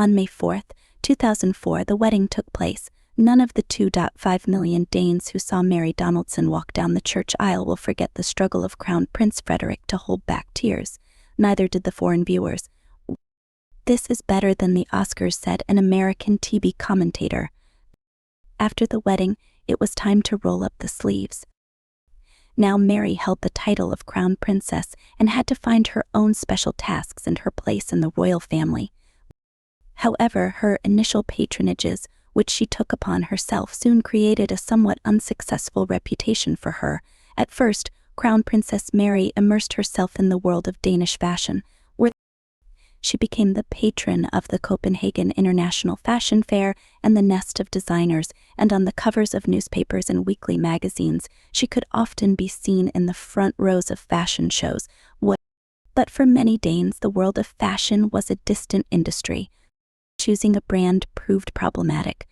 On May 4, 2004, the wedding took place. None of the 2.5 million Danes who saw Mary Donaldson walk down the church aisle will forget the struggle of Crown Prince Frederik to hold back tears. Neither did the foreign viewers. "This is better than the Oscars," said an American TV commentator. After the wedding, it was time to roll up the sleeves. Now Mary held the title of Crown Princess and had to find her own special tasks and her place in the royal family. However, her initial patronages, which she took upon herself, soon created a somewhat unsuccessful reputation for her. At first, Crown Princess Mary immersed herself in the world of Danish fashion, where she became the patron of the Copenhagen International Fashion Fair and the nest of designers, and on the covers of newspapers and weekly magazines, she could often be seen in the front rows of fashion shows. But for many Danes, the world of fashion was a distant industry. Choosing a brand proved problematic.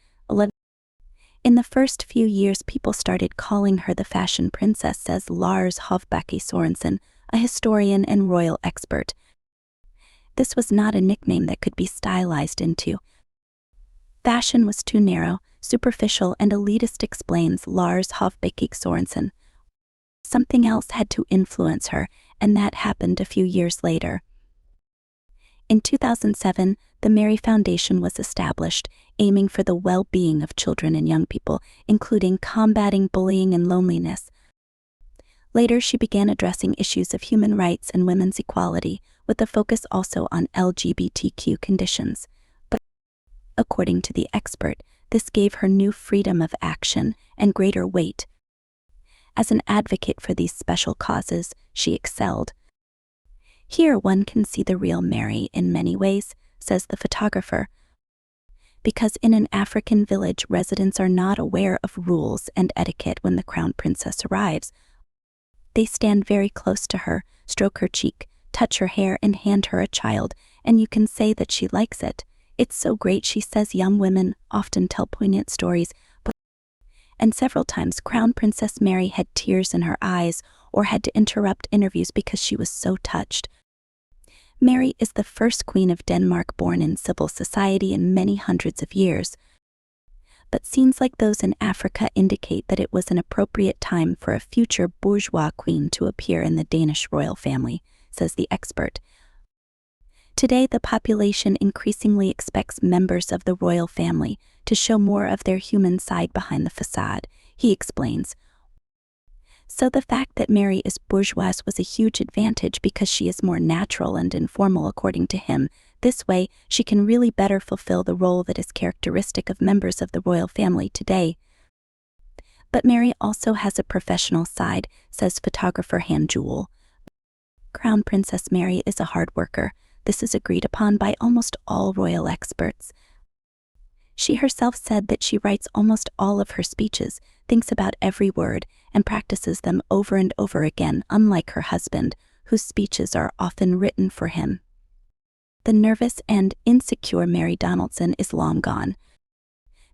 In the first few years, people started calling her the fashion princess, says Lars Hovbacke Sorensen, a historian and royal expert. This was not a nickname that could be stylized into. Fashion was too narrow, superficial, and elitist, explains Lars Hovbacke Sorensen. Something else had to influence her, and that happened a few years later. In 2007, the Mary Foundation was established, aiming for the well-being of children and young people, including combating bullying and loneliness. Later, she began addressing issues of human rights and women's equality, with a focus also on LGBTQ conditions. But, according to the expert, this gave her new freedom of action and greater weight. As an advocate for these special causes, she excelled. "Here one can see the real Mary in many ways," says the photographer. Because in an African village, residents are not aware of rules and etiquette when the crown princess arrives. They stand very close to her, stroke her cheek, touch her hair, and hand her a child, and you can say that she likes it. "It's so great," she says. Young women often tell poignant stories, and several times Crown Princess Mary had tears in her eyes or had to interrupt interviews because she was so touched. Mary is the first queen of Denmark born in civil society in many hundreds of years. But scenes like those in Africa indicate that it was an appropriate time for a future bourgeois queen to appear in the Danish royal family, says the expert. Today, the population increasingly expects members of the royal family to show more of their human side behind the facade, he explains. So the fact that Mary is bourgeois was a huge advantage because she is more natural and informal, according to him. This way, she can really better fulfill the role that is characteristic of members of the royal family today. But Mary also has a professional side, says photographer Han Jewel. Crown Princess Mary is a hard worker. This is agreed upon by almost all royal experts. She herself said that she writes almost all of her speeches, thinks about every word, and practices them over and over again, unlike her husband, whose speeches are often written for him. The nervous and insecure Mary Donaldson is long gone.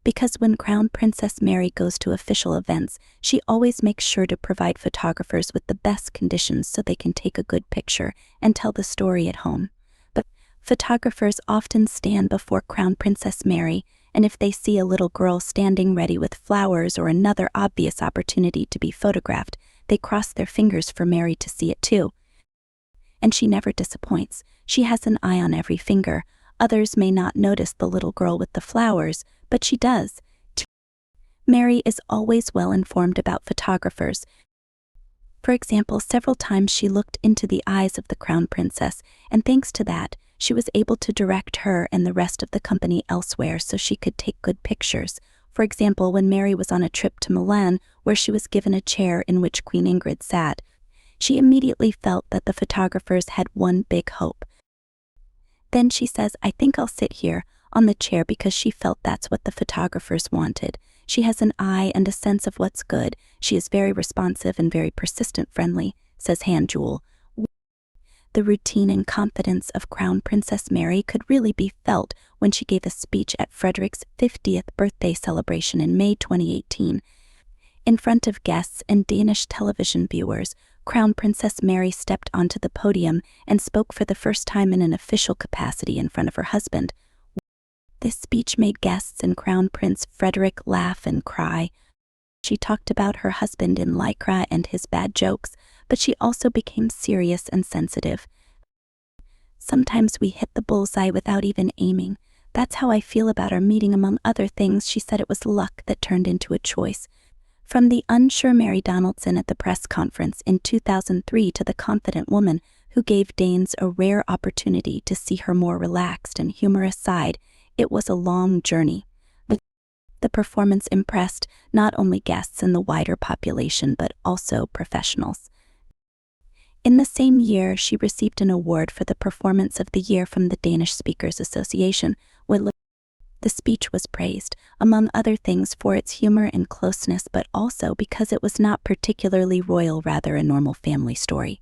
Because when Crown Princess Mary goes to official events, she always makes sure to provide photographers with the best conditions so they can take a good picture and tell the story at home. But photographers often stand before Crown Princess Mary, and if they see a little girl standing ready with flowers or another obvious opportunity to be photographed, they cross their fingers for Mary to see it too. And she never disappoints. She has an eye on every finger. Others may not notice the little girl with the flowers, but she does. Mary is always well informed about photographers. For example, several times she looked into the eyes of the crown princess, and thanks to that, she was able to direct her and the rest of the company elsewhere so she could take good pictures. For example, when Mary was on a trip to Milan, where she was given a chair in which Queen Ingrid sat, she immediately felt that the photographers had one big hope. Then she says, "I think I'll sit here on the chair," because she felt that's what the photographers wanted. She has an eye and a sense of what's good. She is very responsive and very persistent friendly, says Han Jewel. The routine and confidence of Crown Princess Mary could really be felt when she gave a speech at Frederik's 50th birthday celebration in May 2018. In front of guests and Danish television viewers, Crown Princess Mary stepped onto the podium and spoke for the first time in an official capacity in front of her husband. This speech made guests and Crown Prince Frederik laugh and cry. She talked about her husband in lycra and his bad jokes, but she also became serious and sensitive. Sometimes we hit the bullseye without even aiming. That's how I feel about our meeting. Among other things, she said it was luck that turned into a choice. From the unsure Mary Donaldson at the press conference in 2003 to the confident woman who gave Danes a rare opportunity to see her more relaxed and humorous side, it was a long journey. The performance impressed not only guests and the wider population but also professionals. In the same year, she received an award for the Performance of the Year from the Danish Speakers Association. The speech was praised, among other things, for its humor and closeness, but also because it was not particularly royal, rather a normal family story.